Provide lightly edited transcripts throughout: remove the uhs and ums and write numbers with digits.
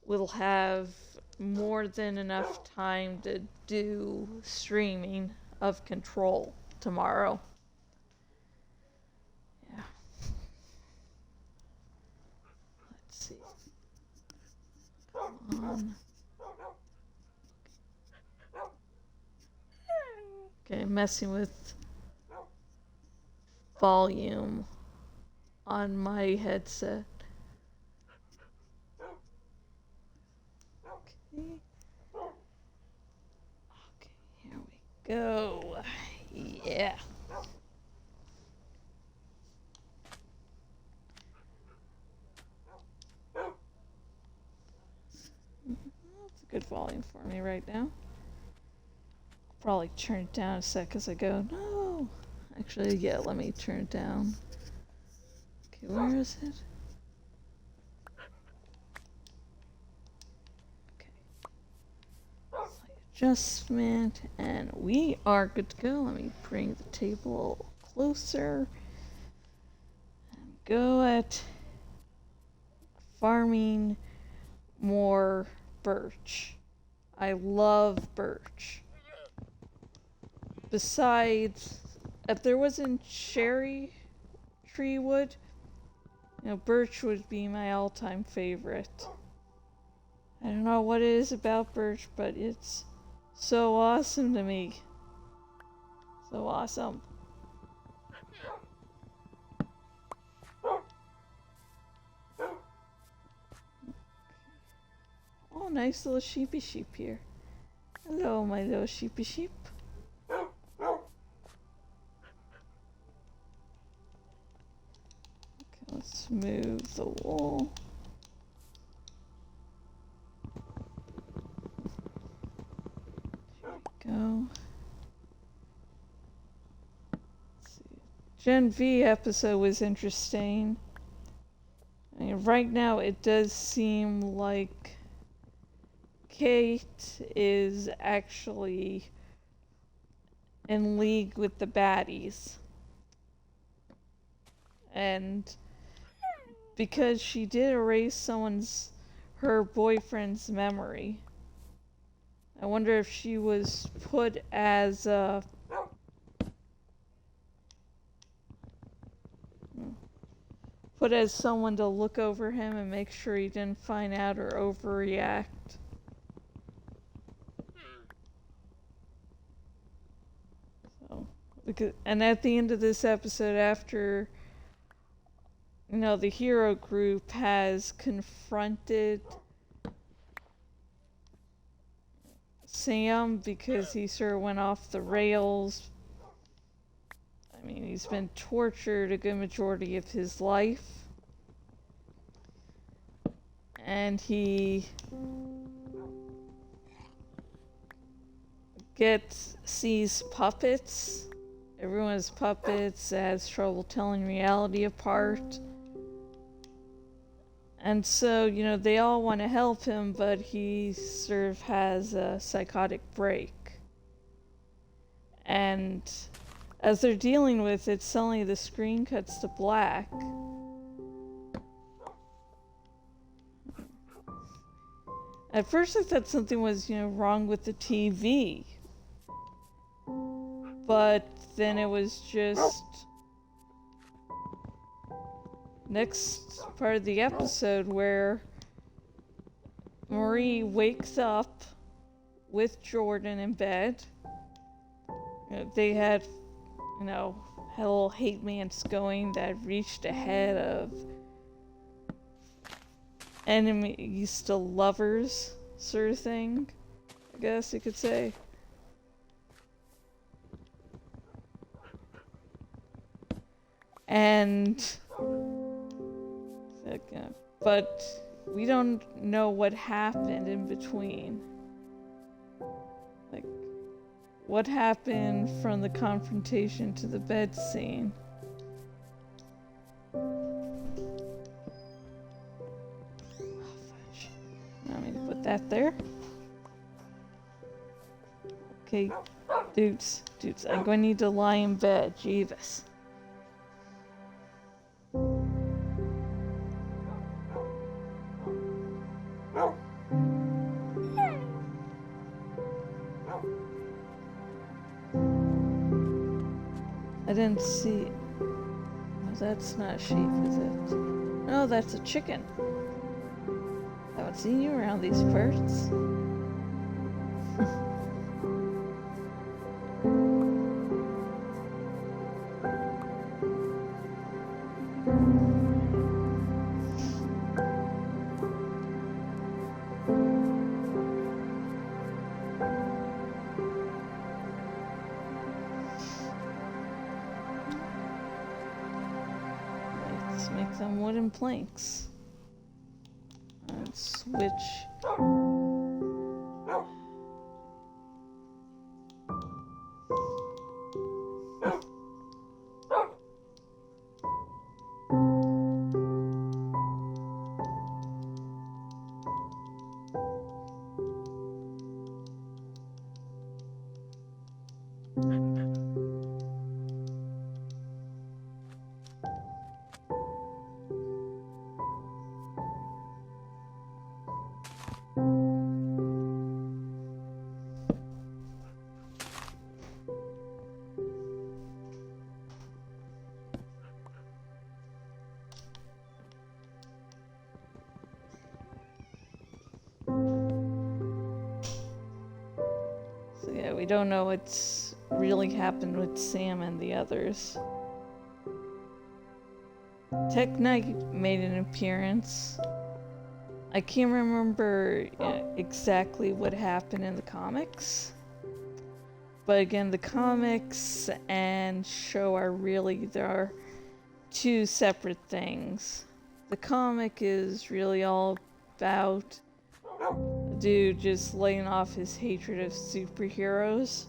will have more than enough time to do streaming of Control tomorrow. Yeah. Let's see. Come on. Okay, messing with volume on my headset. Okay. Okay, here we go. Yeah. That's a good volume for me right now. I'll probably turn it down a sec as I go. No! Actually, yeah, let me turn it down. Okay, where is it? Okay. Slight adjustment, and we are good to go. Let me bring the table closer. And go at farming more birch. I love birch. Besides, if there wasn't cherry tree wood, birch would be my all-time favorite. I don't know what it is about birch, but it's so awesome to me. So awesome. Oh, nice little sheepy sheep here. Hello, my little sheepy sheep. Okay, let's move the wool. Here we go. Let's see. Gen V episode was interesting. I mean, right now it does seem like Kate is actually in league with the baddies. And because she did erase her boyfriend's memory. I wonder if she was put as someone to look over him and make sure he didn't find out or overreact. And at the end of this episode, after the hero group has confronted Sam because he sort of went off the rails. I mean, he's been tortured a good majority of his life. And he sees puppets. Everyone has puppets, has trouble telling reality apart. And so, they all want to help him, but he sort of has a psychotic break. And as they're dealing with it, suddenly the screen cuts to black. At first I thought something was, wrong with the TV. But then it was just next part of the episode where Marie wakes up with Jordan in bed. They had, little hate mance going that reached ahead of enemies to lovers sort of thing, I guess you could say. And but we don't know what happened in between. Like, what happened from the confrontation to the bed scene. I need to put that there. Okay, dudes, I'm going to need to lie in bed, Jeeves. didn't see... Oh, that's not a sheep, is it? No, that's a chicken. Haven't seen you around these parts. Let's make some wooden planks. And switch. So yeah, we don't know what's really happened with Sam and the others. Tech Knight made an appearance. I can't remember exactly what happened in the comics. But again, the comics and show are really, there are two separate things. The comic is really all about a dude just laying off his hatred of superheroes.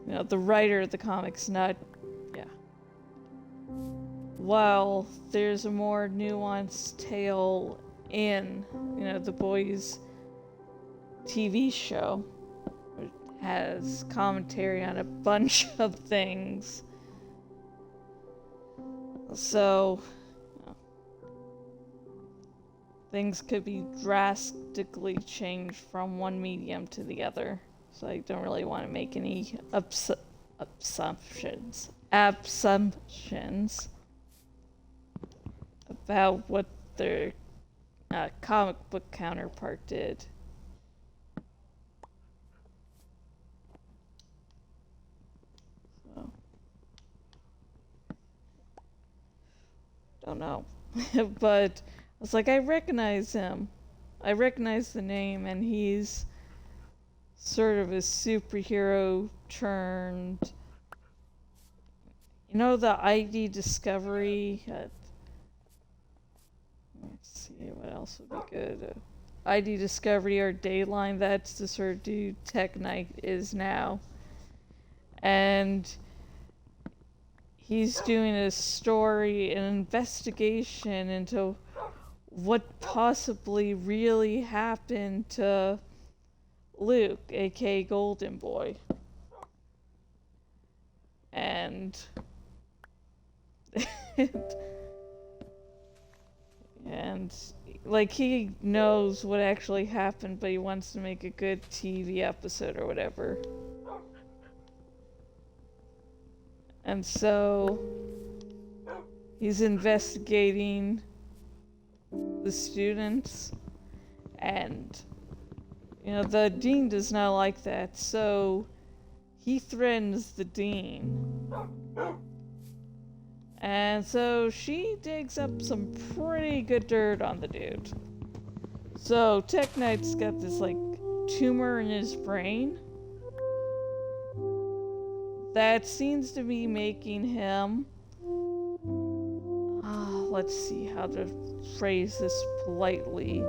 You know, the writer of the comic's not, while there's a more nuanced tale in, you know, the boys' TV show. It has commentary on a bunch of things. So, things could be drastically changed from one medium to the other. So I don't really want to make any assumptions about what their comic book counterpart did. So, don't know. But I was like, I recognize him. I recognize the name, and he's sort of a superhero turned... You know the ID Discovery? Let's see, what else would be good? ID Discovery or Dayline, that's the sort of dude Tech Knight is now. And he's doing a story, an investigation into what possibly really happened to Luke, aka Golden Boy. And and like he knows what actually happened, but he wants to make a good TV episode or whatever. And so he's investigating the students, and you know, the dean does not like that, so he threatens the dean. And so she digs up some pretty good dirt on the dude. So Tech Knight's got this like tumor in his brain that seems to be making him, let's see how to phrase this politely,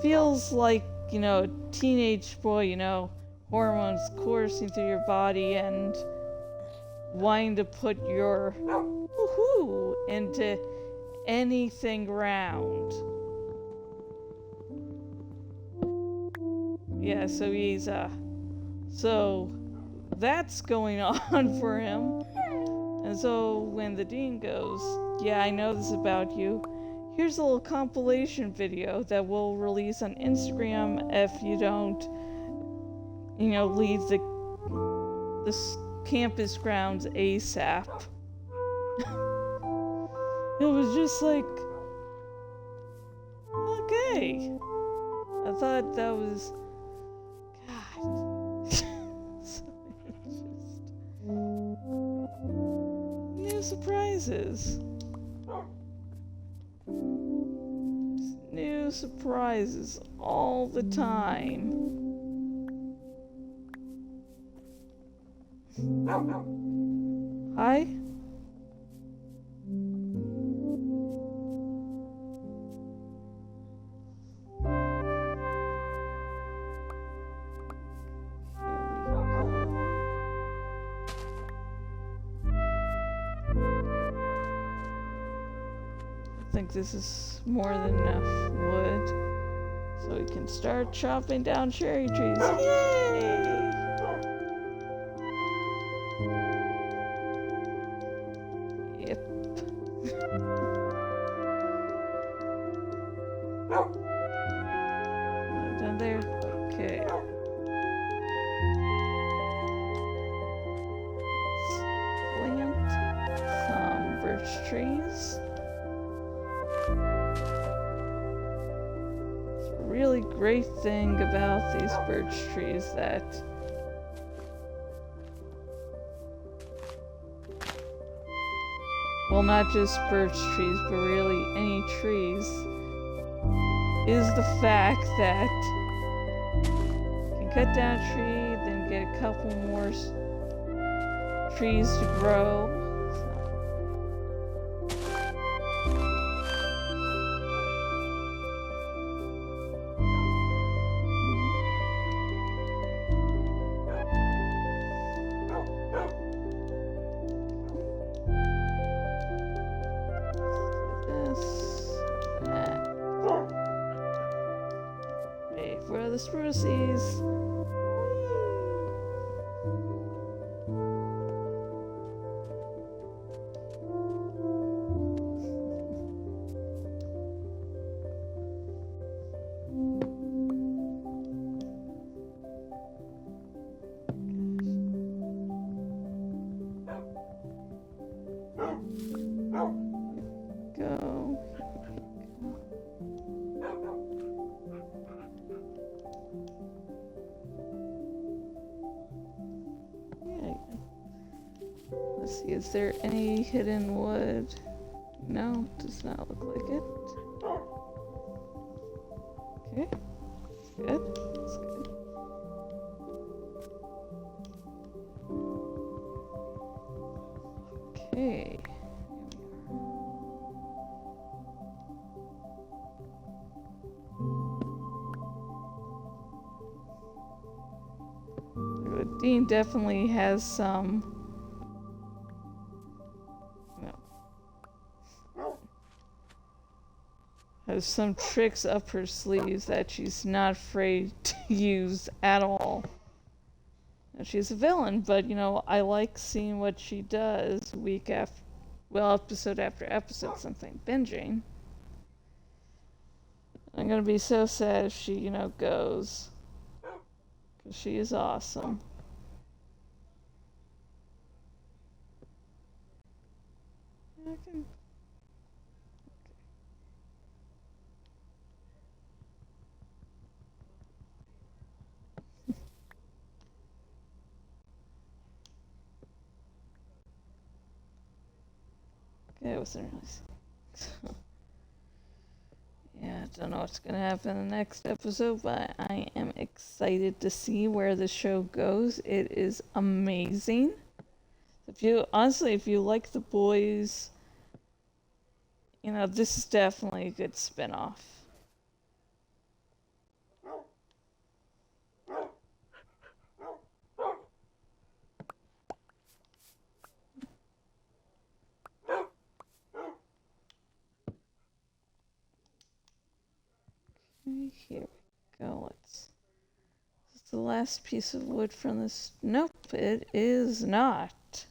feels like, you know, a teenage boy, you know, hormones coursing through your body and wanting to put your woohoo into anything round. Yeah, so he's so that's going on for him. And so when the dean goes, yeah, I know this about you. Here's a little compilation video that we'll release on Instagram if you don't, you know, leave the campus grounds ASAP. It was just like, okay. I thought that was, God. So it's just new surprises. New surprises all the time. Hi? I think this is more than enough wood, so we can start chopping down cherry trees. Yay! Yep. Down there. Okay. Let's plant some birch trees. Really great thing about these birch trees that well, not just birch trees, but really any trees, is the fact that you can cut down a tree, then get a couple more trees to grow. For the spruces. Go. Let's see, is there any hidden wood? No, does not look like it. Okay, that's good. That's good. Okay. Dean definitely has some has some tricks up her sleeves that she's not afraid to use at all. Now, she's a villain, but you know, I like seeing what she does week after, well, episode after episode, something binging. I'm gonna be so sad if she, you know, goes. Because she is awesome. I can... Okay, it wasn't really... Yeah, I don't know what's gonna happen in the next episode, but I am excited to see where the show goes. It is amazing. If you like The Boys, you know, this is definitely a good spin-off. Okay, here we go. Is this the last piece of wood from this? Nope, it is not.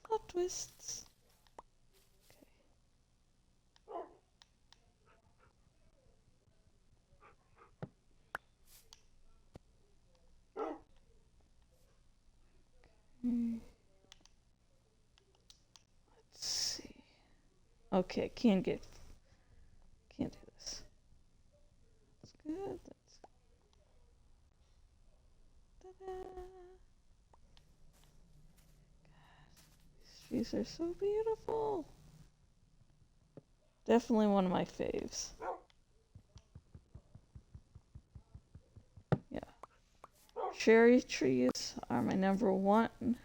Plot twists. Okay, can't do this. That's good. Ta-da! These trees are so beautiful. Definitely one of my faves. Yeah. Cherry trees are my number one,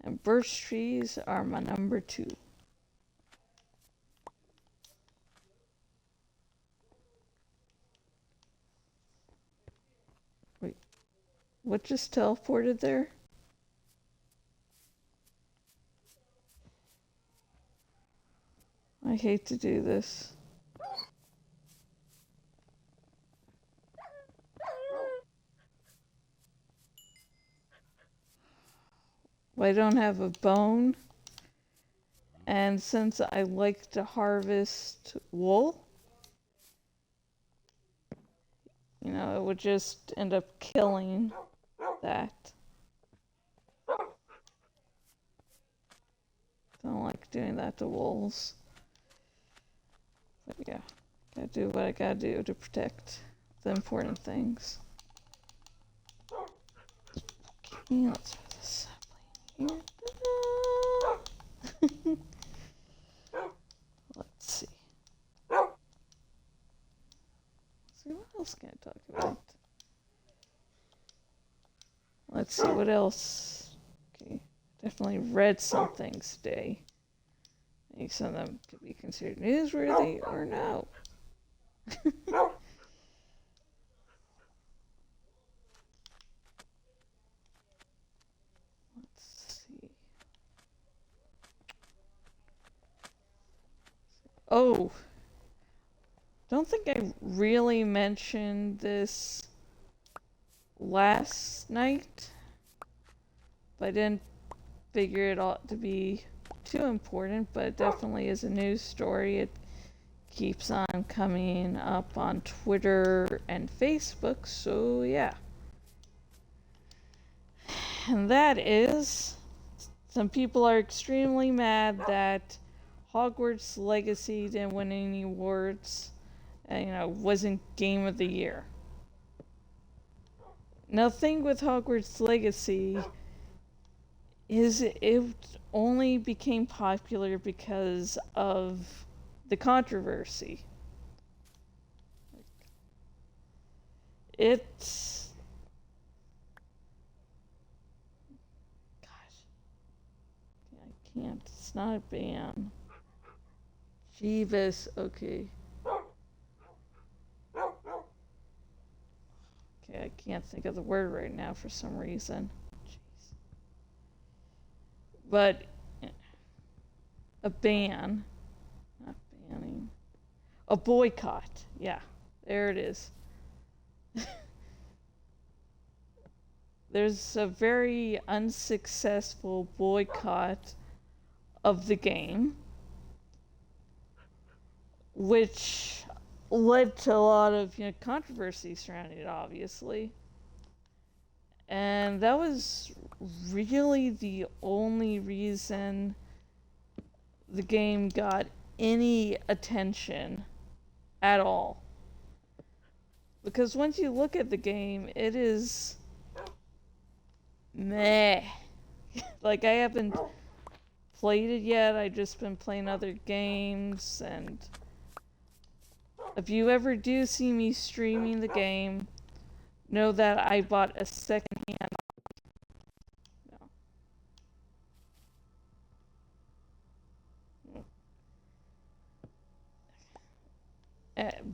and birch trees are my number two. Wait, what just teleported there? I hate to do this. I don't have a bone, and since I like to harvest wool, you know, it would just end up killing that. Don't like doing that to wolves. But yeah, gotta do what I gotta do to protect the important things. Okay, let's put this sapling here. Let's see. What else can I talk about? Let's see what else. Okay, definitely read some things today. Maybe some of them could be considered newsworthy or no. Let's see. Oh, don't think I really mentioned this last night, but I didn't figure it ought to be too important, but it definitely is a news story. It keeps on coming up on Twitter and Facebook, so yeah. And that is, some people are extremely mad that Hogwarts Legacy didn't win any awards, and, you know, wasn't Game of the Year. Now, the thing with Hogwarts Legacy is it only became popular because of the controversy. It's... Gosh. I can't. It's not a ban. Jeeves. Okay. Okay, I can't think of the word right now for some reason. Jeez. But a ban, not banning, a boycott. Yeah, there it is. There's a very unsuccessful boycott of the game, which led to a lot of, you know, controversy surrounding it, obviously. And that was really the only reason the game got any attention at all. Because once you look at the game, it is meh. Like, I haven't played it yet. I've just been playing other games, and if you ever do see me streaming the game, know that I bought a second-hand.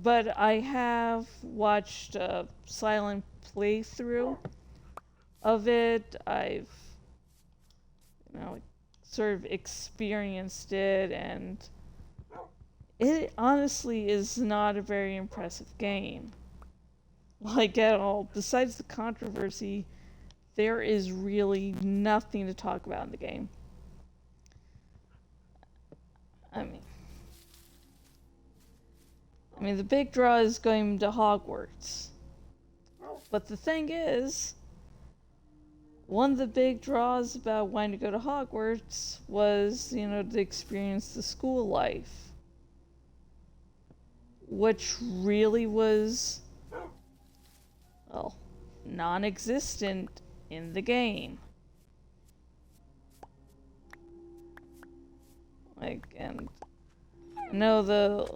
But I have watched a silent playthrough of it. I've, you know, sort of experienced it, and it honestly is not a very impressive game. Like, at all. Besides the controversy, there is really nothing to talk about in the game. I mean, the big draw is going to Hogwarts. But the thing is, one of the big draws about wanting to go to Hogwarts was, to experience the school life, which really was, well, non-existent in the game. And I know the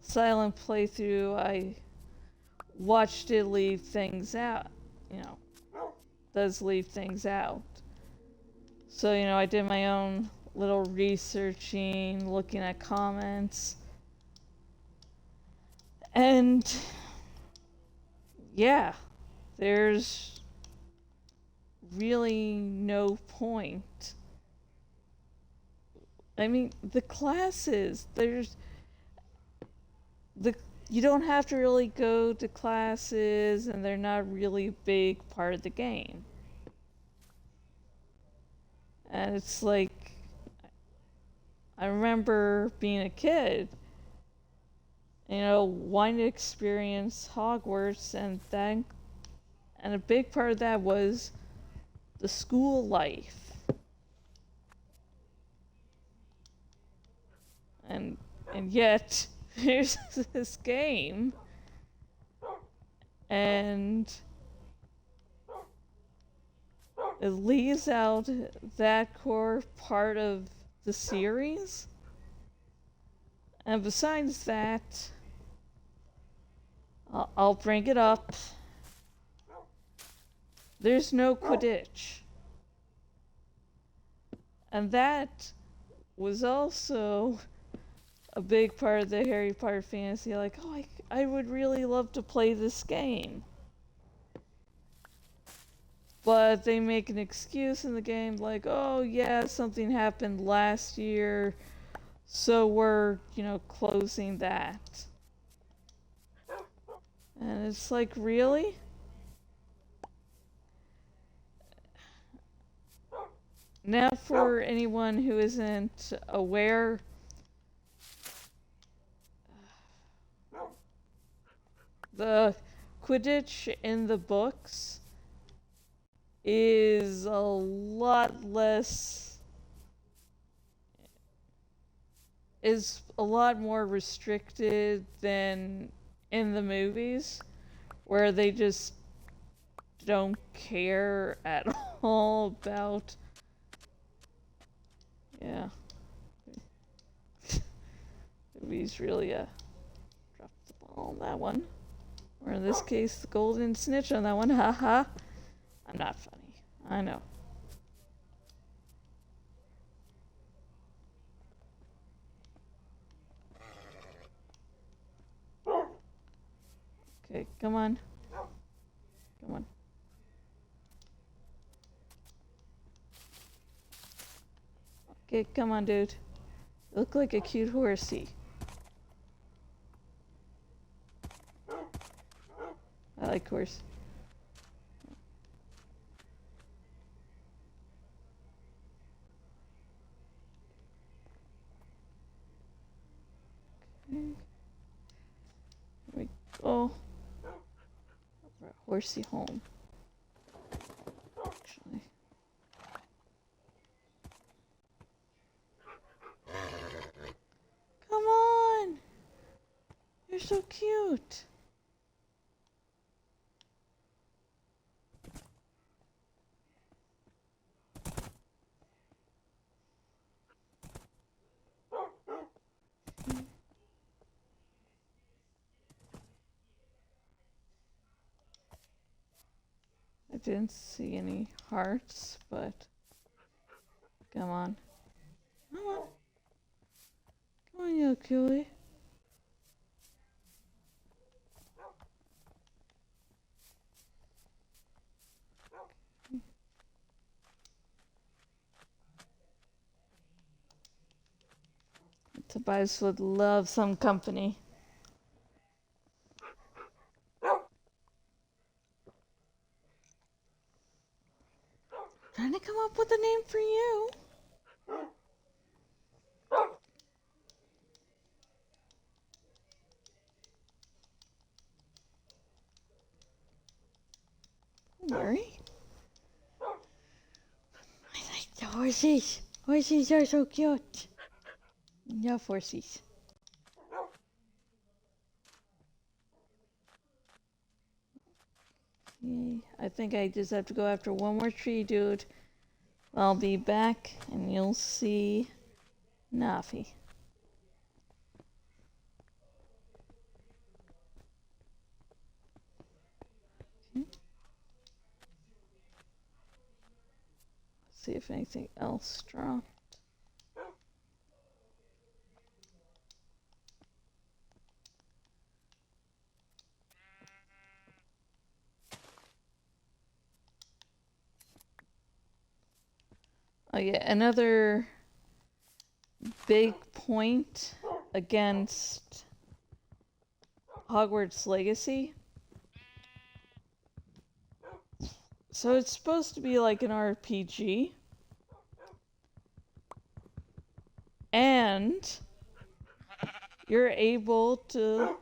silent playthrough, I watched it leave things out, does leave things out. So, I did my own little researching, looking at comments. And yeah, there's really no point. I mean, the classes, you don't have to really go to classes, and they're not really a big part of the game. And it's like, I remember being a kid, wanting to experience Hogwarts, and a big part of that was the school life. And yet, here's this game, and it leaves out that core part of the series. And besides that, I'll bring it up. There's no Quidditch. And that was also a big part of the Harry Potter fantasy. Like, oh, I would really love to play this game. But they make an excuse in the game, like, oh yeah, something happened last year, so we're, closing that. And it's like, really? Now, for anyone who isn't aware, the Quidditch in the books is a lot more restricted than in the movies, where they just don't care at all about, yeah. Movies really dropped the ball on that one. Or in this case, the golden snitch on that one. Haha. I'm not funny. I know. Okay, come on. Come on. Okay, come on, dude. You look like a cute horsey. I like horse. Okay. Here we go. Horsey home. Actually. Come on! You're so cute. I didn't see any hearts, but come on. Come on. Come on, you cutie. Tobias would love some company. Trying to come up with a name for you. Don't worry. Horses! Horses are so cute! Love horses. Yay. I think I just have to go after one more tree, dude. I'll be back and you'll see Nafi. Okay. See if anything else dropped. Oh yeah, another big point against Hogwarts Legacy. So it's supposed to be like an RPG. And you're able to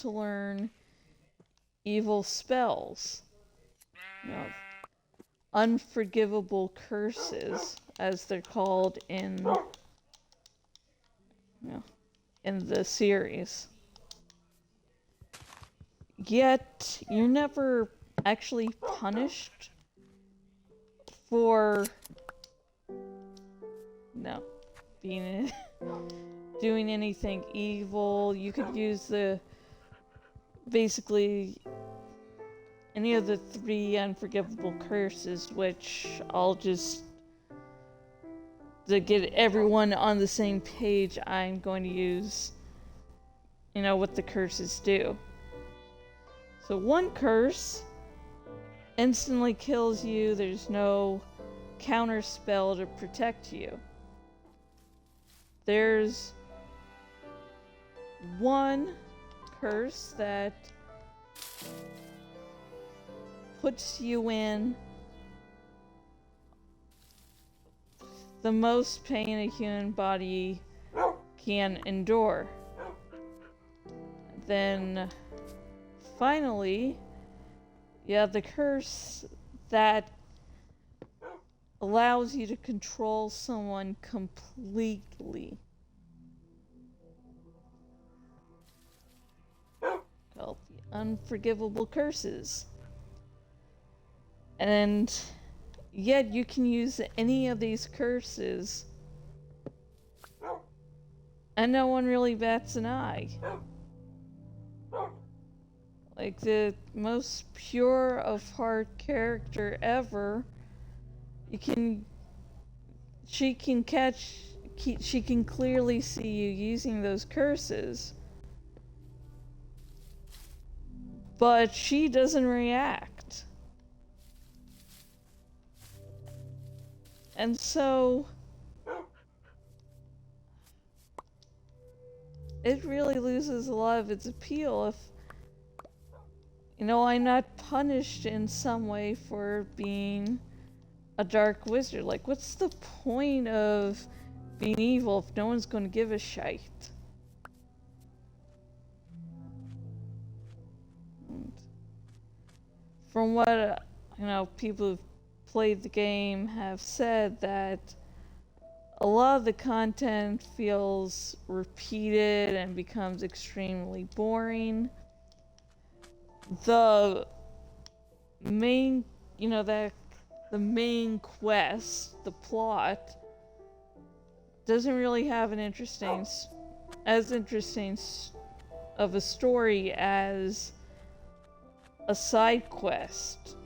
learn evil spells. You know, unforgivable curses, as they're called in the series. Yet you're never actually punished for being doing anything evil. You could use basically any of the 3 unforgivable curses, which I'll just, to get everyone on the same page, I'm going to use, what the curses do. So one curse instantly kills you. There's no counter spell to protect you. There's one curse that puts you in the most pain a human body can endure. Then finally, you have the curse that allows you to control someone completely. Called the unforgivable curses. And yet you can use any of these curses and no one really bats an eye. Like the most pure of heart character ever, she can clearly see you using those curses, but she doesn't react. And so it really loses a lot of its appeal if I'm not punished in some way for being a dark wizard. Like, what's the point of being evil if no one's going to give a shite? And from what people who've played the game have said, that a lot of the content feels repeated and becomes extremely boring. The main, the main quest, the plot, doesn't really have an interesting of a story as a side quest.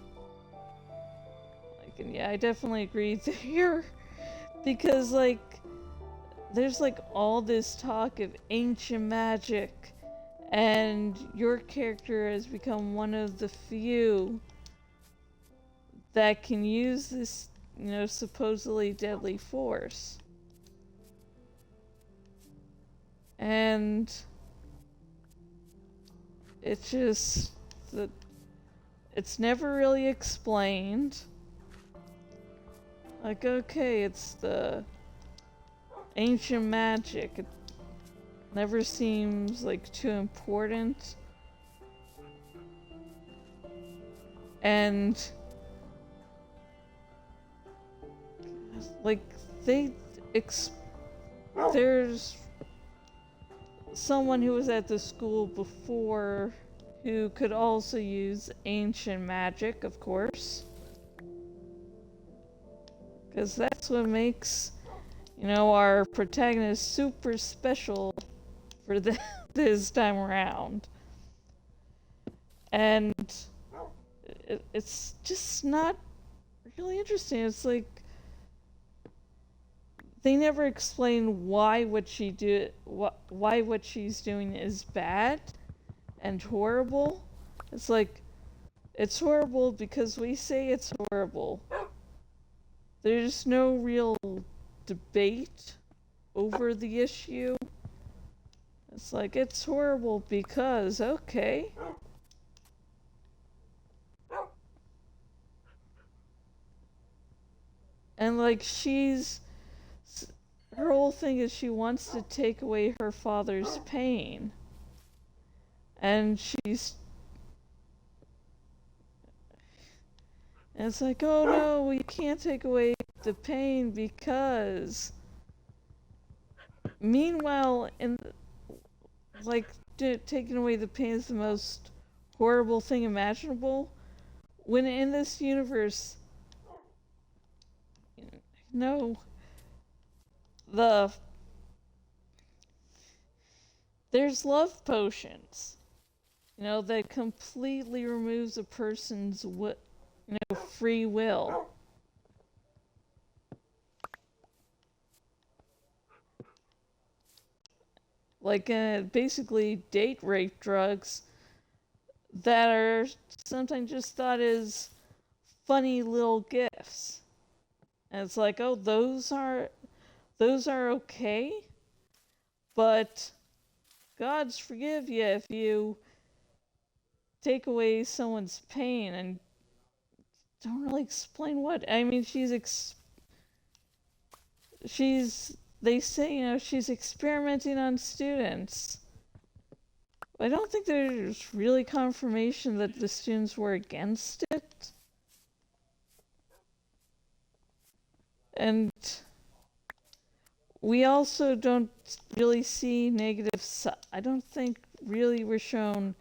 And yeah, I definitely agree there, because there's all this talk of ancient magic, and your character has become one of the few that can use this, supposedly deadly force. And it's just that it's never really explained. Like, okay, it's the ancient magic. It never seems too important. And like they there's someone who was at the school before who could also use ancient magic, of course, because that's what makes, our protagonist super special for this time around. And it's just not really interesting. It's like they never explain why what she's doing is bad and horrible. It's like, it's horrible because we say it's horrible. There's no real debate over the issue. It's like, it's horrible because, okay. And like, her whole thing is she wants to take away her father's pain. And it's like, oh no, we can't take away the pain because. Meanwhile, taking away the pain is the most horrible thing imaginable. When in this universe, there's love potions, that completely removes a person's free will. Like basically date rape drugs that are sometimes just thought as funny little gifts. And it's like, oh, those are okay, but God's forgive you if you take away someone's pain and don't really explain what. I mean, they say, she's experimenting on students. I don't think there's really confirmation that the students were against it. And we also don't really see I don't think really we're shown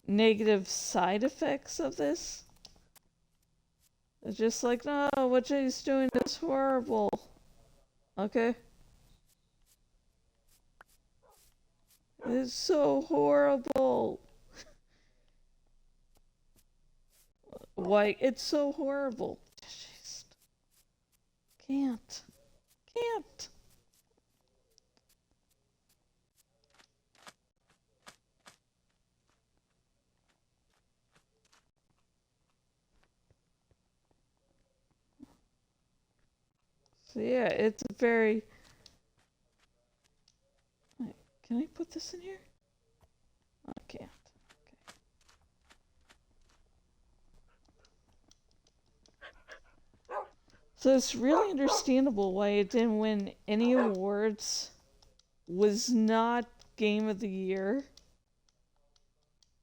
negative side effects of this. It's just like, no, what she's doing is horrible. Okay? It's so horrible. Why? It's so horrible. Just can't. So yeah, it's a very. Wait, can I put this in here? I can't. Okay. So it's really understandable why it didn't win any awards. Was not Game of the Year.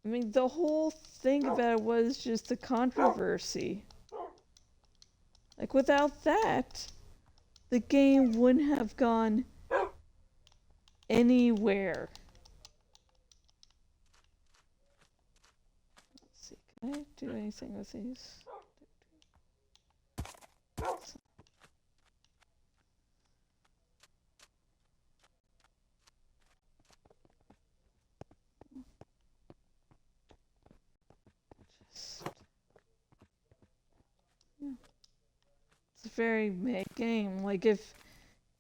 I mean, the whole thing about it was just the controversy. Like, without that, the game wouldn't have gone anywhere. Let's see, can I do anything with these? It's a very big game. Like, if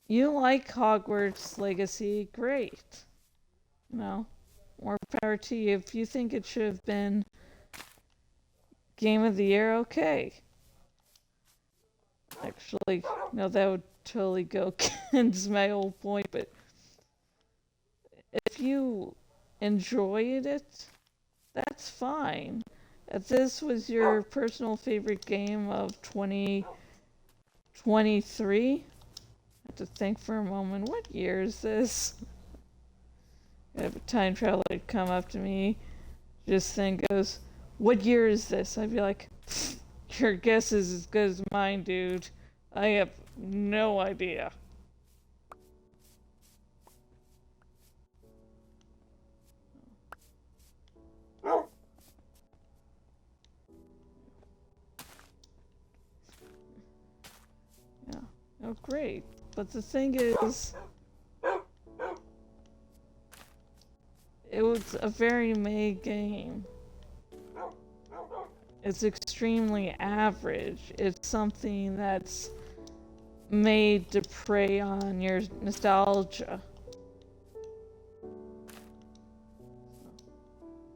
you like Hogwarts Legacy, great. More power to you. If you think it should have been Game of the Year, okay. Actually, no, that would totally go against my whole point, but if you enjoyed it, that's fine. If this was your personal favorite game of 2023, I have to think for a moment, what year is this? I have a time traveler come up to me, just then goes, what year is this? I'd be like, your guess is as good as mine, dude. I have no idea. Yeah. Oh, great. But the thing is, it was a very made game. It's extremely average. It's something that's made to prey on your nostalgia.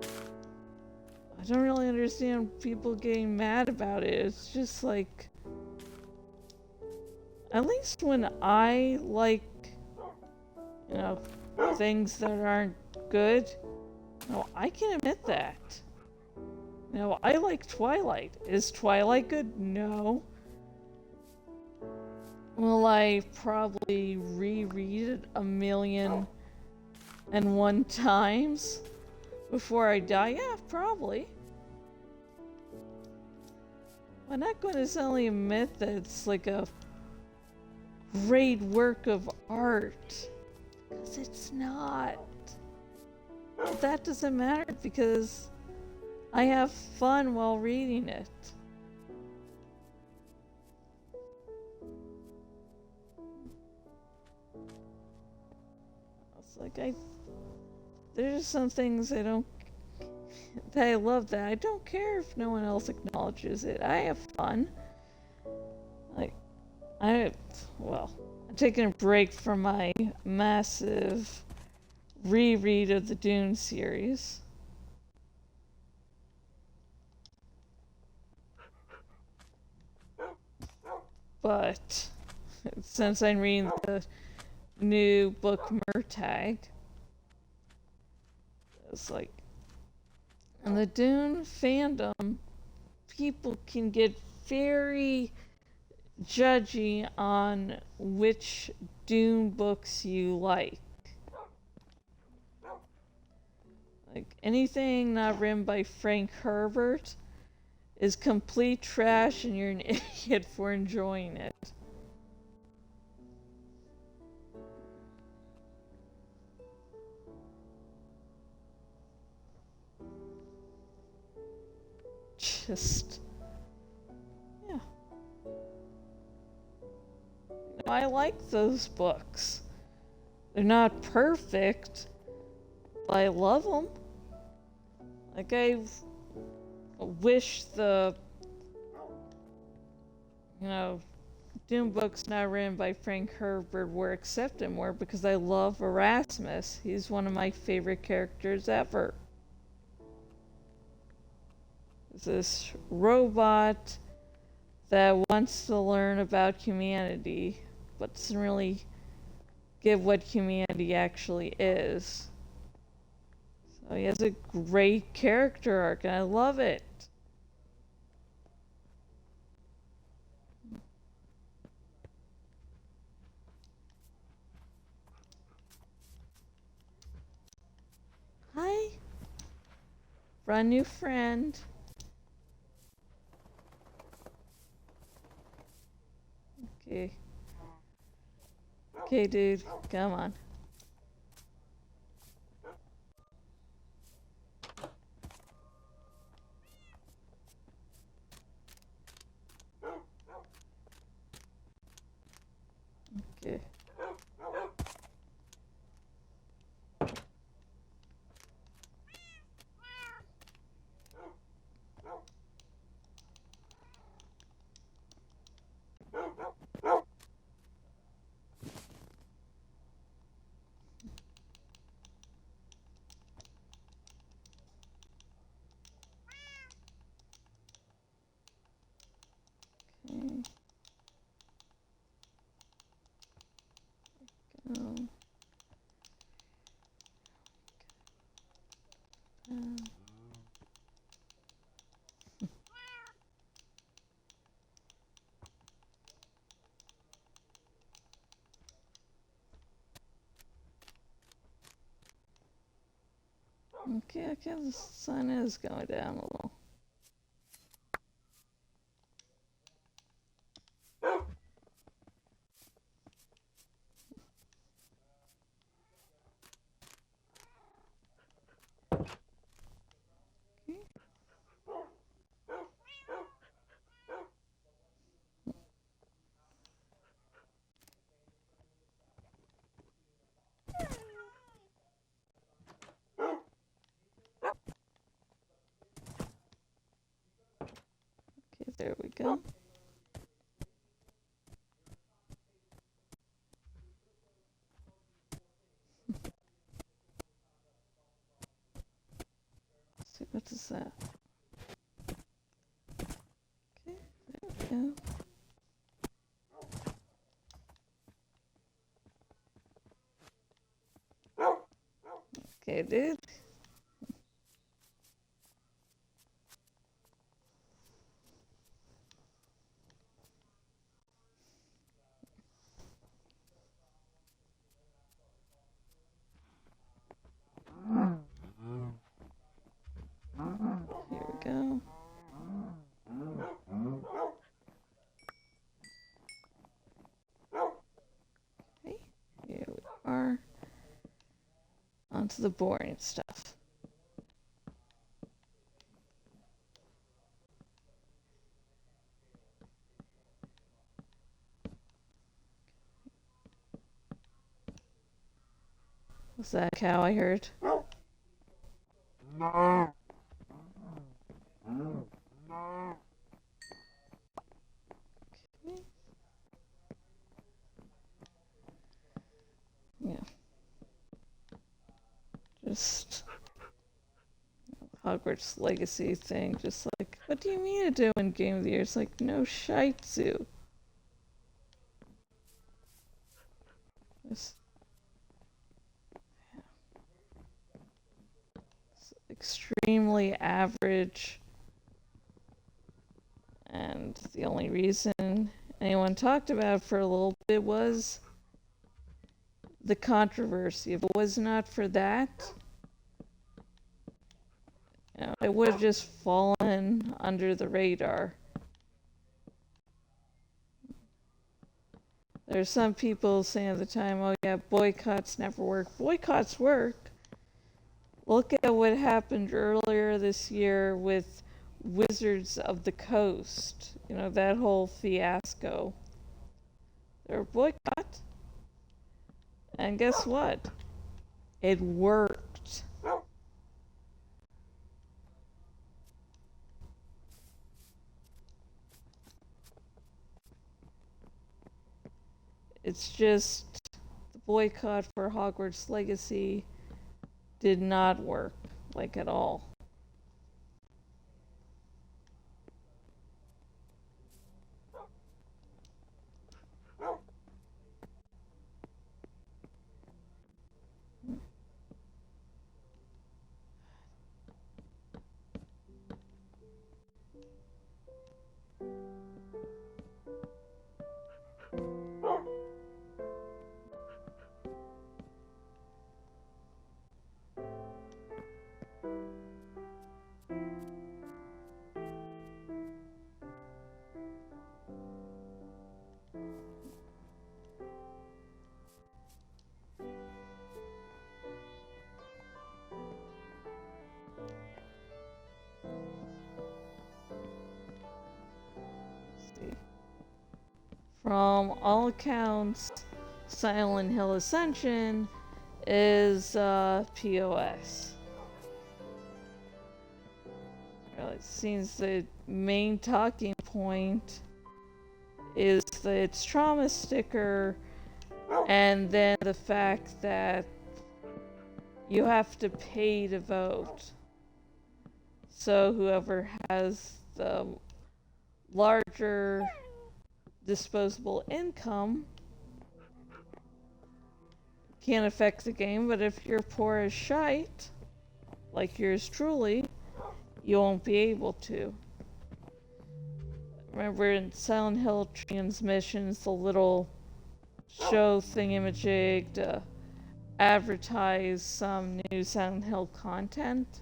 I don't really understand people getting mad about it. It's just like, at least when I like, you know, things that aren't good, no, I can admit that. You know, I like Twilight. Is Twilight good? No. Will I probably reread it 1,000,001 times before I die? Yeah, probably. I'm not going to suddenly admit that it's like a great work of art, because it's not. But that doesn't matter because I have fun while reading it. It's like there's some things that I love that I don't care if no one else acknowledges it. I have fun. Like, I'm taking a break from my massive reread of the Dune series. But since I'm reading the new book Murtagh, it's like, in the Dune fandom, people can get very judgy on which Dune books you like. Like, anything not written by Frank Herbert is complete trash and you're an idiot for enjoying it. Just, yeah. I like those books. They're not perfect, but I love them. Like, I wish the, Dune books not written by Frank Herbert were accepted more, because I love Erasmus. He's one of my favorite characters ever. This robot that wants to learn about humanity, but doesn't really get what humanity actually is. So he has a great character arc, and I love it. Hi. Run, new friend. Okay. Okay, dude. Come on. Okay. Okay. Go. Okay, the sun is going down a little. There we go. Let's see, what is that? Okay, there we go. Okay, dude. Here we go. Okay, here we are. On to the boring stuff. Was that a cow I heard? No. Okay. Yeah. Just Hogwarts Legacy thing, just like, what do you mean to do in Game of the Year? It's like, no shite zoo. It's extremely average, and the only reason anyone talked about it for a little bit was the controversy. If it was not for that, it would have just fallen under the radar. There's some people saying at the time, oh yeah, boycotts never work. Boycotts work. Look at what happened earlier this year with Wizards of the Coast. That whole fiasco. They were boycott. And guess what? It worked. It's just the boycott for Hogwarts Legacy did not work, like at all. From all accounts, Silent Hill Ascension is POS. Well, it seems the main talking point is its trauma sticker, and then the fact that you have to pay to vote. So whoever has the larger disposable income can't affect the game, but if you're poor as shite, like yours truly, you won't be able to. Remember in Silent Hill Transmissions, the little show thingamajig to advertise some new Silent Hill content?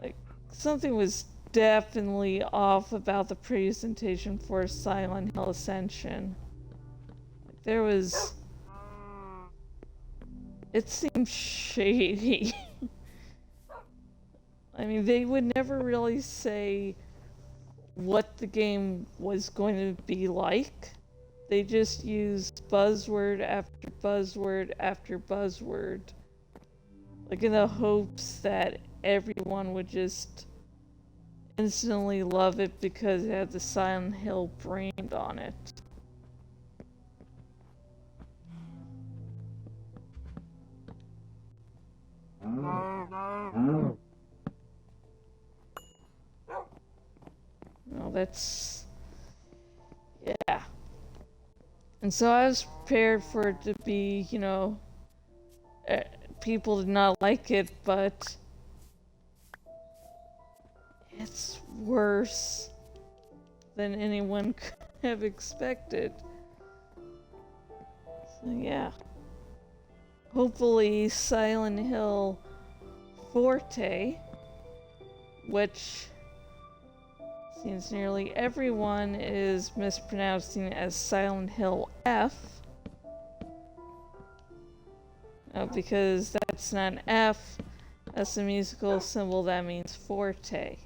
Like, something was definitely off about the presentation for Silent Hill Ascension. There was... It seemed shady. I mean, they would never really say what the game was going to be like. They just used buzzword after buzzword after buzzword. Like in the hopes that everyone would just instantly love it because it had the Silent Hill brand on it. Well, that's... yeah. And so I was prepared for it to be, you know, people did not like it, but it's worse than anyone could have expected. So yeah. Hopefully Silent Hill Forte, which seems nearly everyone is mispronouncing as Silent Hill F. Because that's not an F, that's a musical symbol that means forte.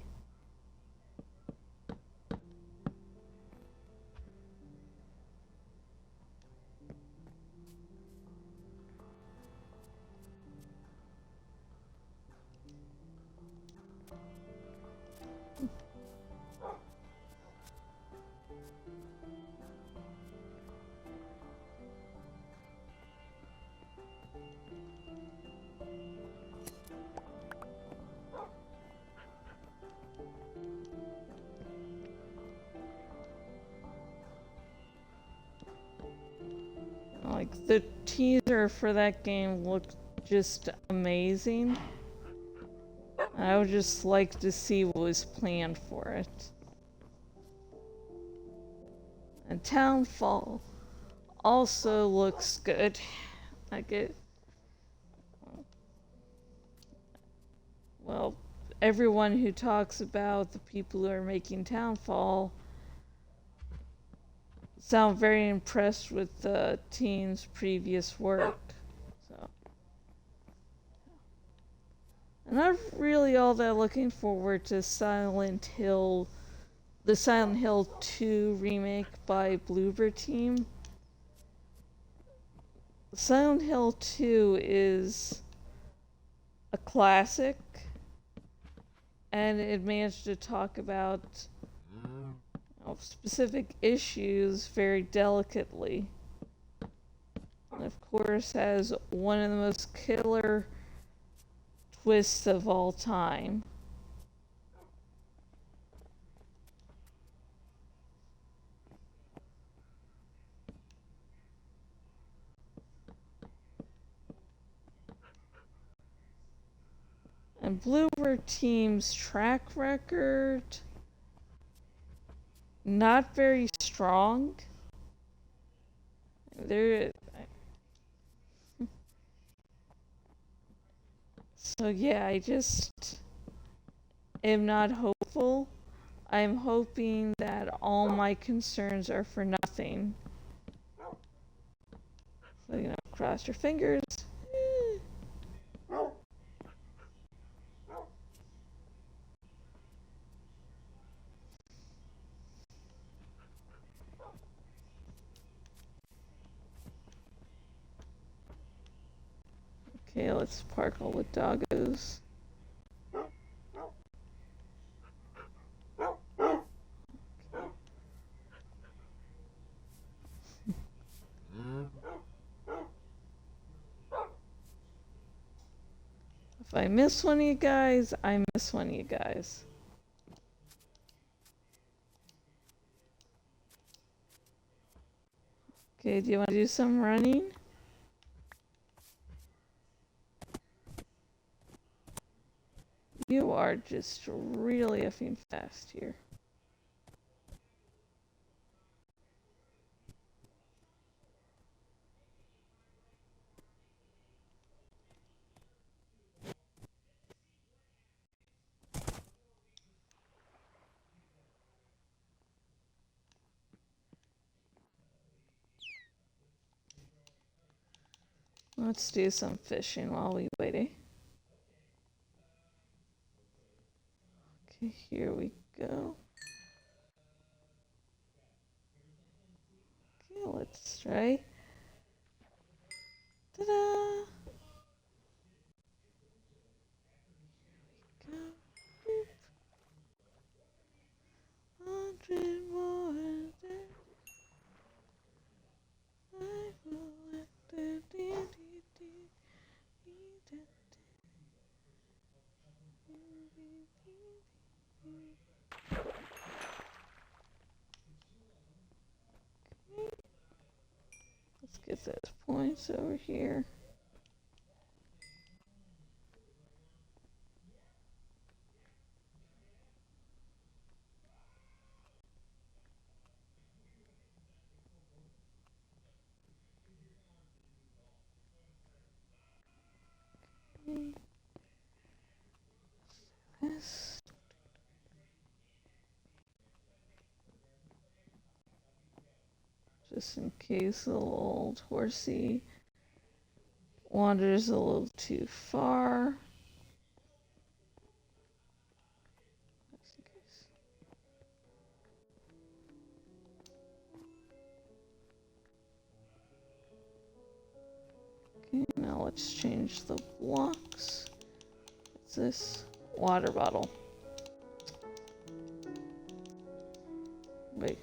Like, the teaser for that game looked just amazing. I would just like to see what was planned for it. And Townfall also looks good. Like it... well, everyone who talks about the people who are making Townfall sound very impressed with the team's previous work. So, I'm not really all that looking forward to Silent Hill, the Silent Hill 2 remake by Bloober Team. Silent Hill 2 is a classic, and it managed to talk about specific issues very delicately. And of course has one of the most killer twists of all time. And Bloober Team's track record, not very strong. They're... so yeah, I just am not hopeful. I'm hoping that all my concerns are for nothing. So, you know, cross your fingers. Okay, let's park all the doggos. If I miss one of you guys, I miss one of you guys. Okay, do you want to do some running? You are just really effing fast here. Let's do some fishing while we wait, eh? Okay, here we go. Okay, let's try. Ta-da! Go. those points over here. This. Just in case the old horsey wanders a little too far. Okay, now let's change the blocks. What's this? Water bottle. Wait.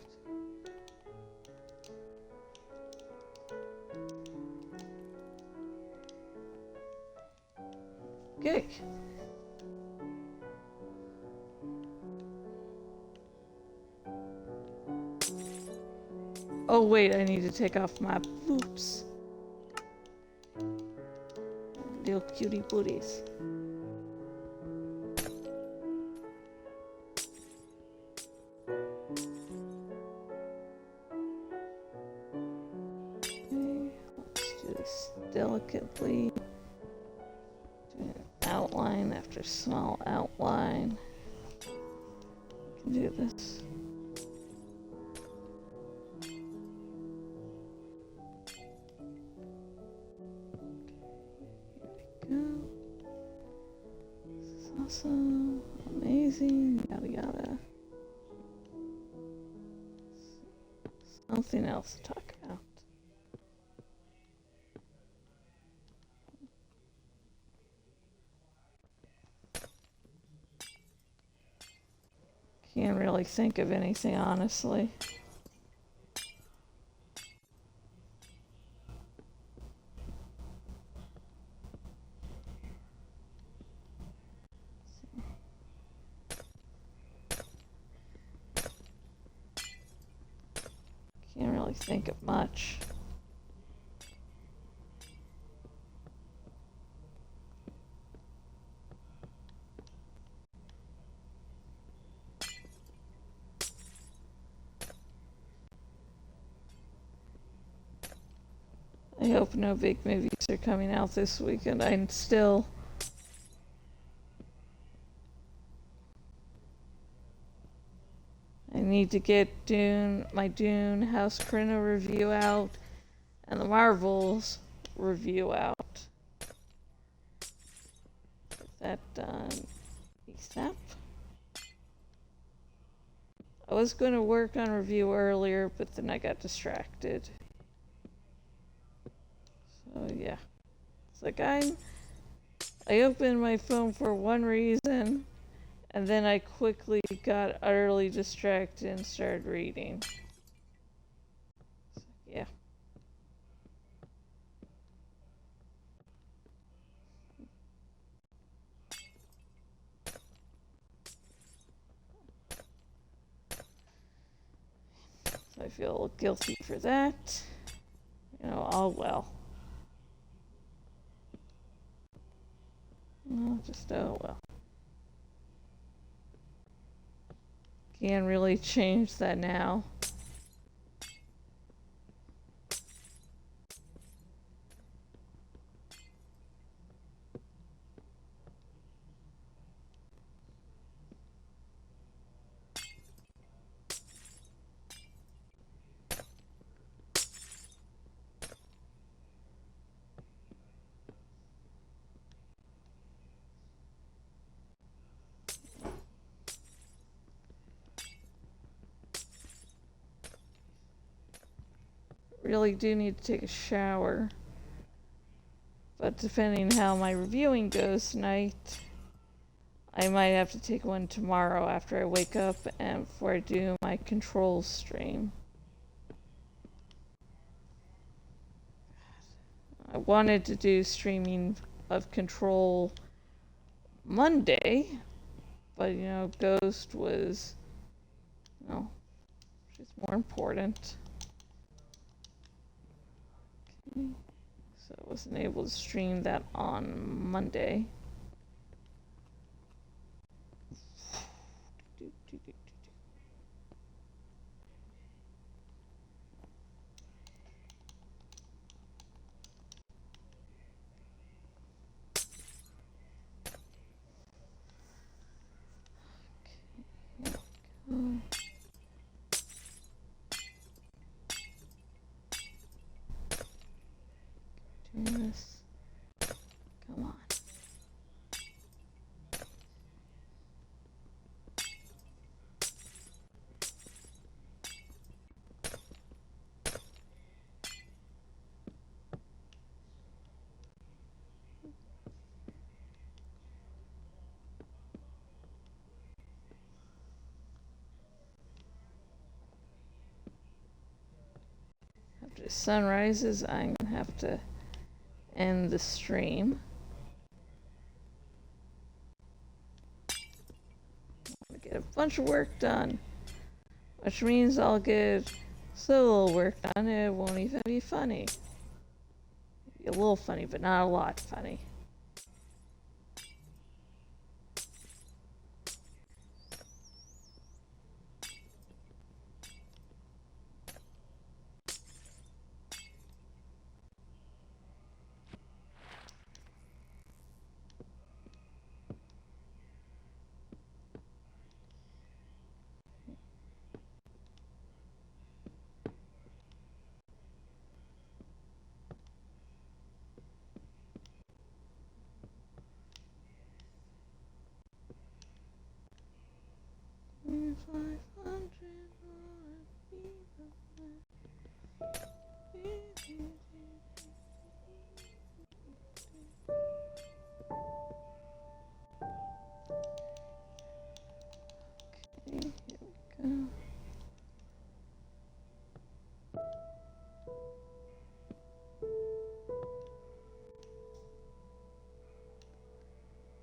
Okay. Oh wait, I need to take off my boots. Little cutie booties. Okay, let's do this delicately. Do an outline after small outline. I can do this. Awesome, amazing, yada yada. Something else to talk about. Can't really think of anything, honestly. Can't really think of much. I hope no big movies are coming out this weekend. I'm still... I need to get my Dune House Carino review out and the Marvels review out. Get that done ASAP. I was going to work on review earlier, but then I got distracted. So yeah, it's like I opened my phone for one reason, and then I quickly got utterly distracted and started reading. So, yeah. So I feel guilty for that. You know, oh well. No, just oh well. Can't really change that now. Really do need to take a shower. But depending how my reviewing goes tonight, I might have to take one tomorrow after I wake up and before I do my control stream. I wanted to do streaming of Control Monday, but you know, Ghost was, you know, she's more important. So I wasn't able to stream that on Monday. Doing this. Come on. After the sun rises, I'm gonna have to end the stream. I'm gonna get a bunch of work done, which means I'll get so little work done it won't even be funny. Maybe a little funny, but not a lot funny.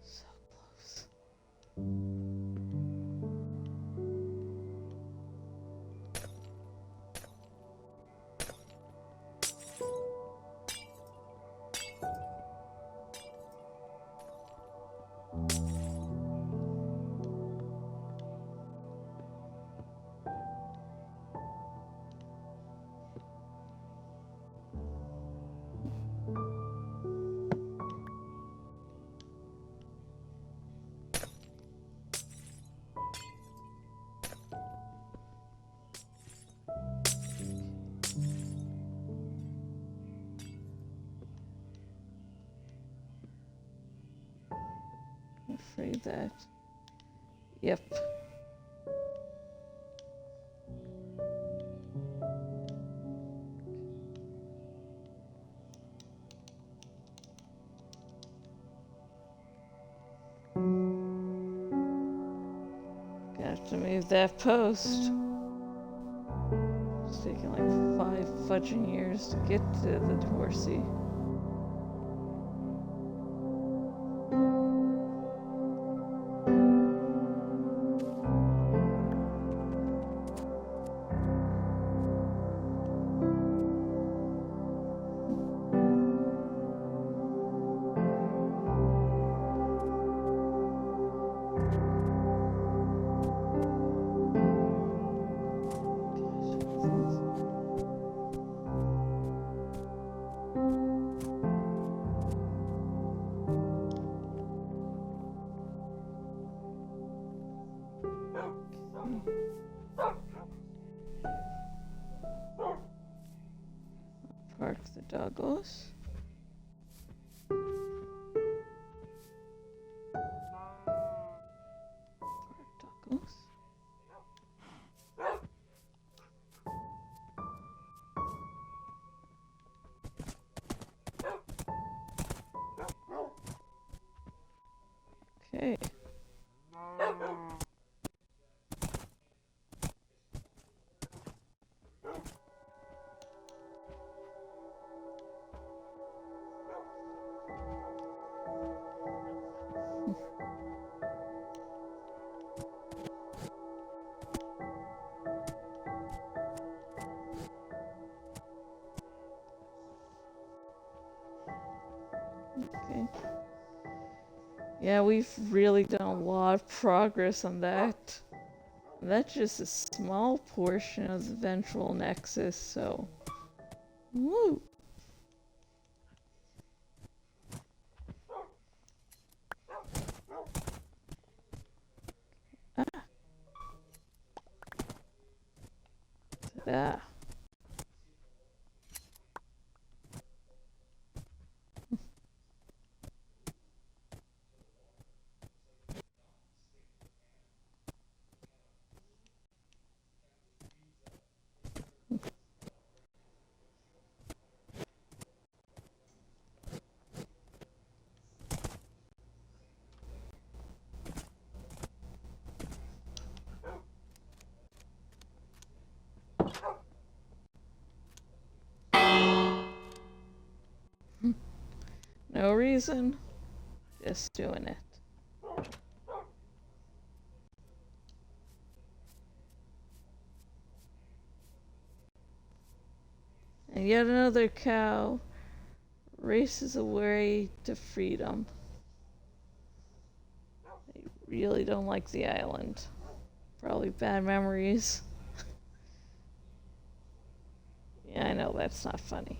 So close. I'm afraid that. Yep. Gonna have to move that post. It's taking like 5 fudging years to get to the horsey. Park the doggos. Park doggos. Okay. Okay. Yeah, we've really done a lot of progress on that. That's just a small portion of the ventral nexus, so. Woo! Ah, ta-da. No reason, just doing it. And yet another cow races away to freedom. They really don't like the island. Probably bad memories. Yeah, I know that's not funny.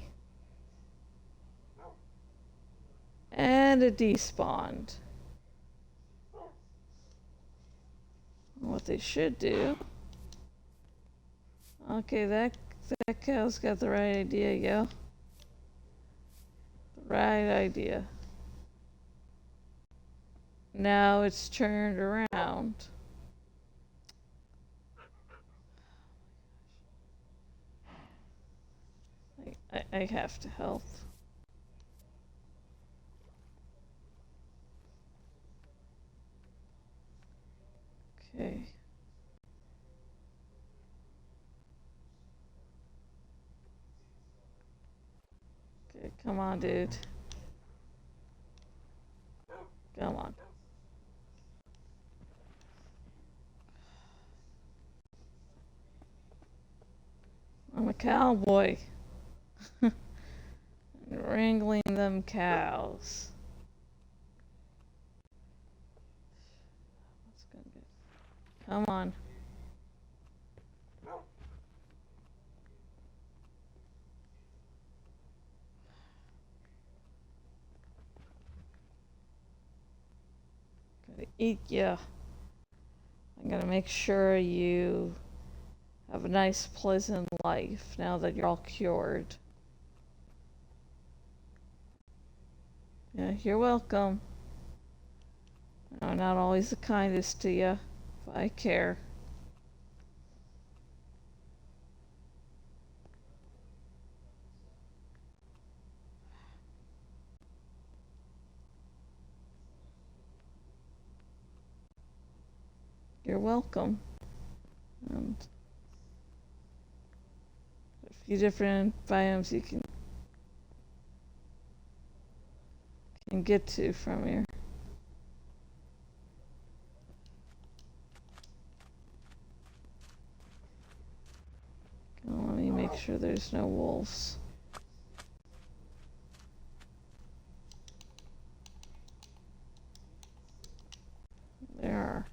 And it despawned. What they should do. Okay, that cow's got the right idea, yo. The right idea. Now it's turned around. I have to help. Okay. Okay, come on, dude. Come on. I'm a cowboy. Wrangling them cows. That's gonna be... Come on. Gonna eat ya. I'm gonna make sure you have a nice, pleasant life now that you're all cured. Yeah, you're welcome. I'm not always the kindest to you, but I care. You're welcome. And a few different biomes you can get to from here. Let me make sure there's no wolves. There are.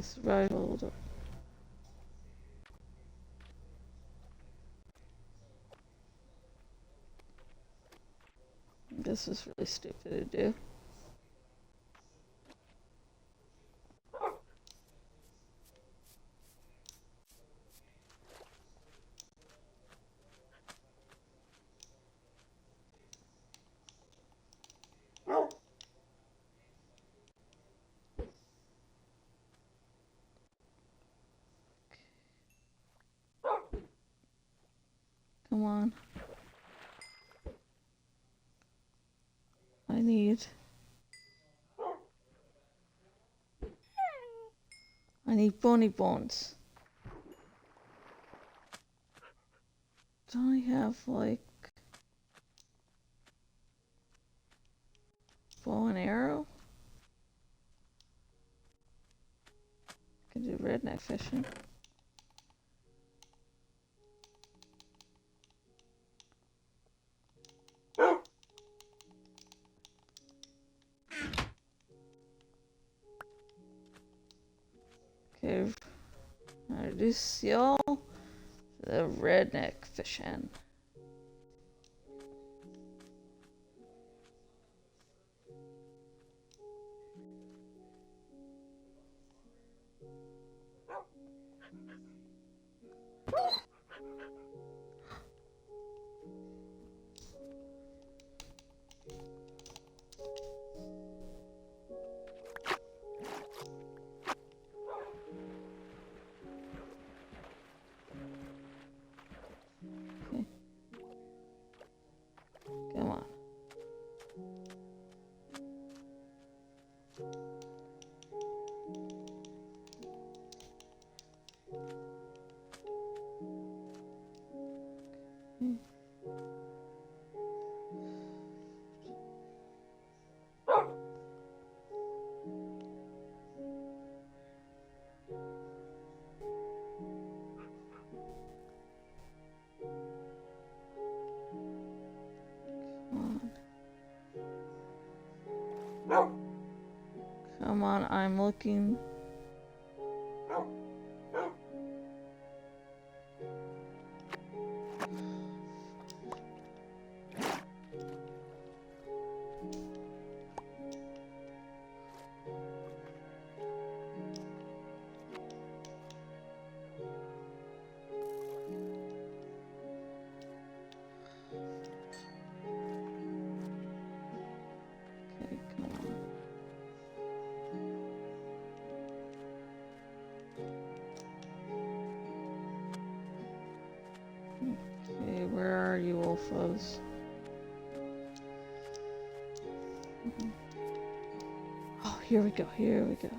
survival. This was really stupid to do. Come on. I need bony bones. Don't I have like bow and arrow? I can do redneck fishing. Okay, introduce y'all to the redneck fishing. Come on. Come on, I'm looking. Okay, come on. Okay, where are you, wolfos? Oh, here we go, here we go.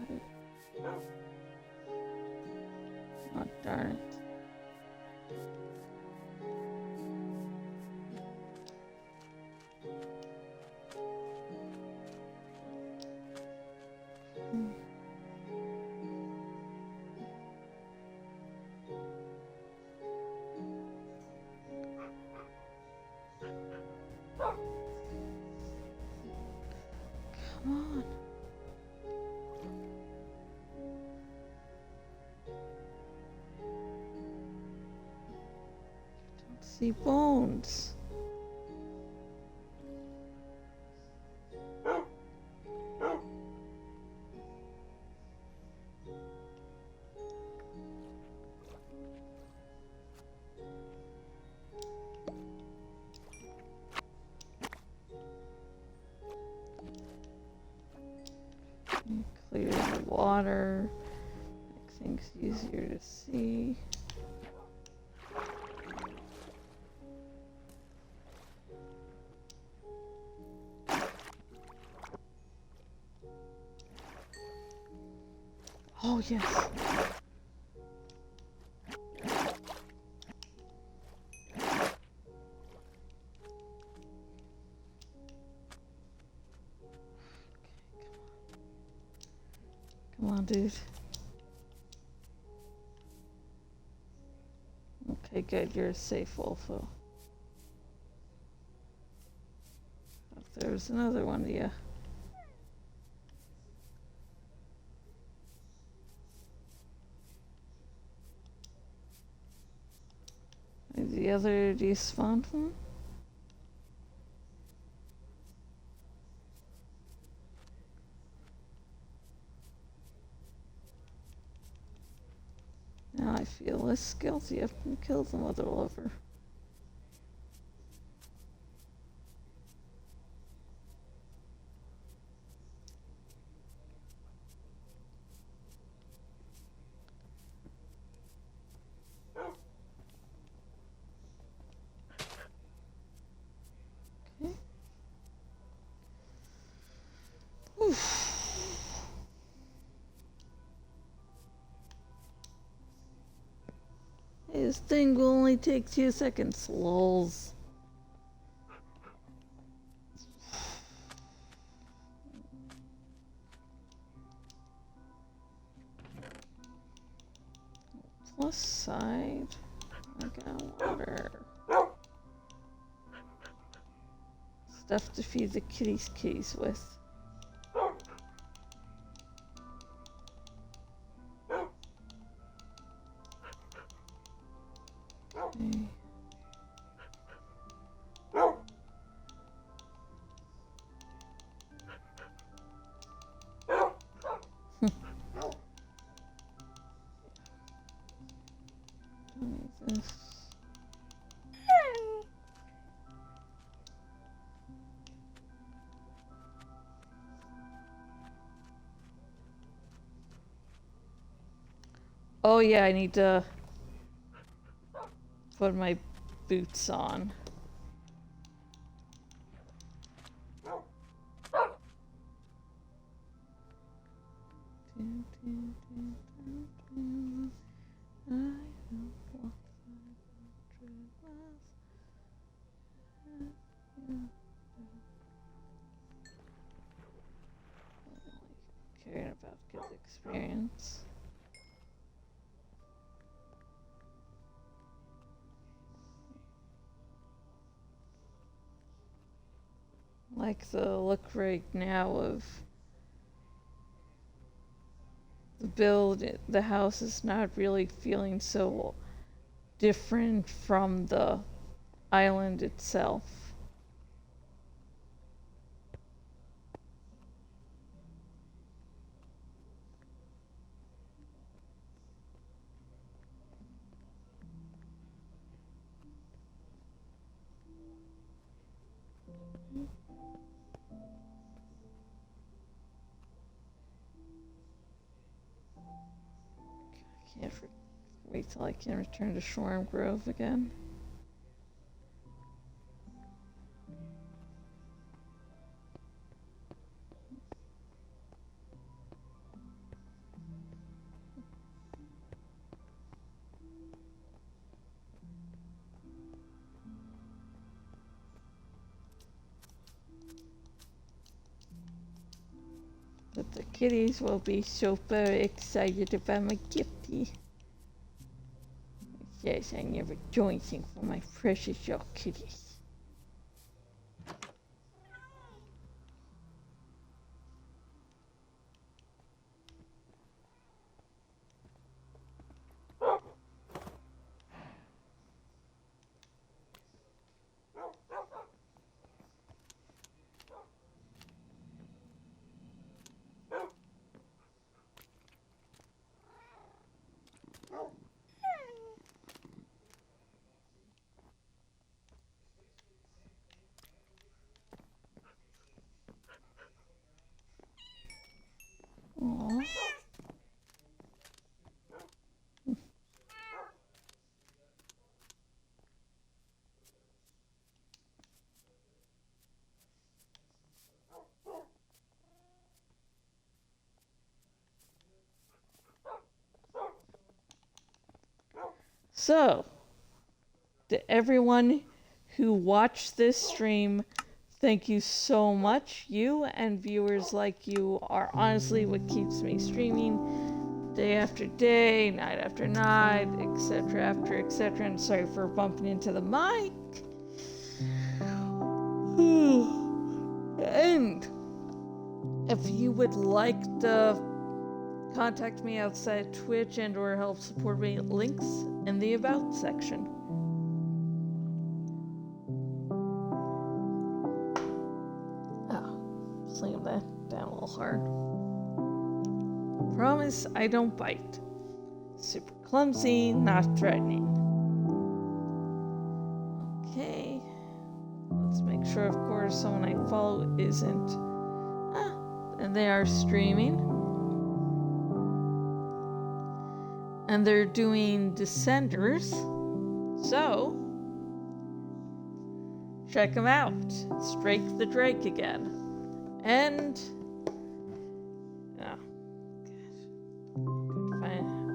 Oh, darn it. Come on. Don't see bones. Clear the water, make things easier to see. Oh, yes. Come on, dude. Okay, good. You're a safe wolfo. There's another one of you. other despawned one? Now I feel less guilty after killed the mother lover. This thing will only take 2 seconds, lols. Plus side, I got water. Stuff to feed the kitties with. Okay. This. Oh yeah, I need to put my boots on. Caring about good experience. Like the look right now of the build, the house is not really feeling so different from the island itself. Can't wait till I can return to Shoreham Grove again. But the kitties will be super excited about my gifty. It says I never do anything for my precious little kitties. Aww. So, to everyone who watched this stream, thank you so much. You and viewers like you are honestly what keeps me streaming day after day, night after night, etc. And sorry for bumping into the mic. And if you would like to contact me outside Twitch and or help support me, links in the About section. slam that down a little hard. Promise I don't bite. Super clumsy, not threatening. Okay. Let's make sure, of course, someone I follow isn't. And they are streaming. And they're doing Descenders. So, check them out. It's Drake the Drake again. And,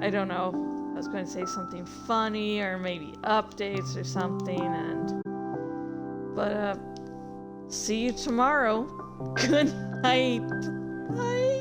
I don't know. I was going to say something funny or maybe updates or something. But see you tomorrow. Good night. Bye.